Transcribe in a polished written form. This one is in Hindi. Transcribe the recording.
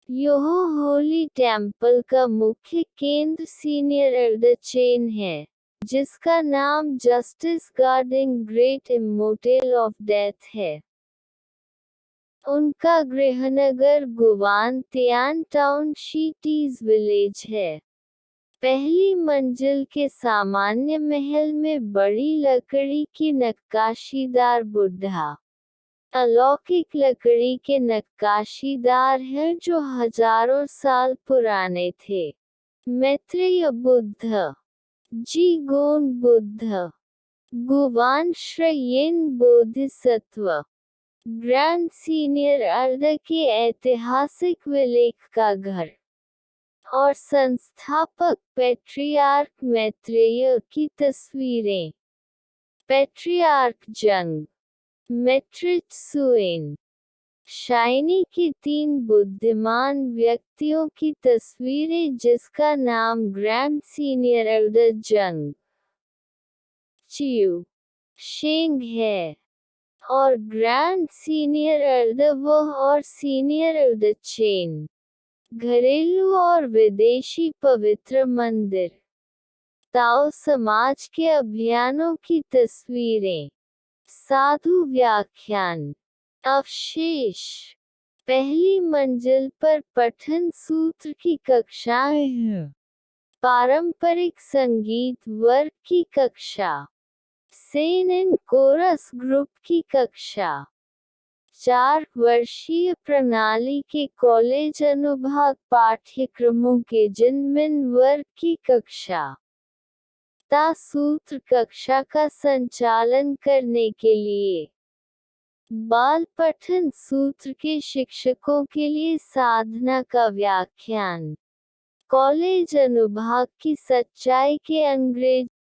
यह होली टेम्पल का मुख्य केंद्र सीनियर अर्धचेन है, जिसका नाम justice guarding great immortal of death है। उनका गृहनगर गुवान तियान टाउन शीटीज विलेज है। पहली मंजिल के सामान्य महल में बड़ी लकड़ी की नक्काशीदार बुद्धा, अलौकिक लकड़ी के नक्काशीदार हैं जो हजारों साल पुराने थे। मैत्रेय बुद्ध, जीगोन बुद्ध, गुवान श्रयेन बोधिसत्व, ग्रैंड सीनियर अर्ध के ऐतिहासिक विलेख का घर, और संस्थापक पैट्रियार्क मैत्रेय की तस्वीरें। पैट्रियार्क जंग, मैट्रिच सुएन, शाइनी की 3 बुद्धिमान व्यक्तियों की तस्वीरें जिसका नाम ग्रैंड सीनियर अर्ध जंग चियू शेंग है, और ग्रैंड सीनियर अर्ध वह और सीनियर अर्ध चेन, घरेलू और विदेशी पवित्र मंदिर, ताओ समाज के अभियानों की तस्वीरें, साधु व्याख्यान, अवशेष। पहली मंजिल पर पठन सूत्र की कक्षाएं हैं। पारंपरिक संगीत वर्ग की कक्षा, सेन एंड कोरस ग्रुप की कक्षा, 4 वर्षीय प्रणाली के कॉलेज अनुभाग पाठ्यक्रमों के जिनमिन वर्ग की कक्षा। ता सूत्र कक्षा का संचालन करने के लिए बाल पठन सूत्र के शिक्षकों के लिए साधना का व्याख्यान, कॉलेज अनुभाग की सच्चाई के अंग्रेजी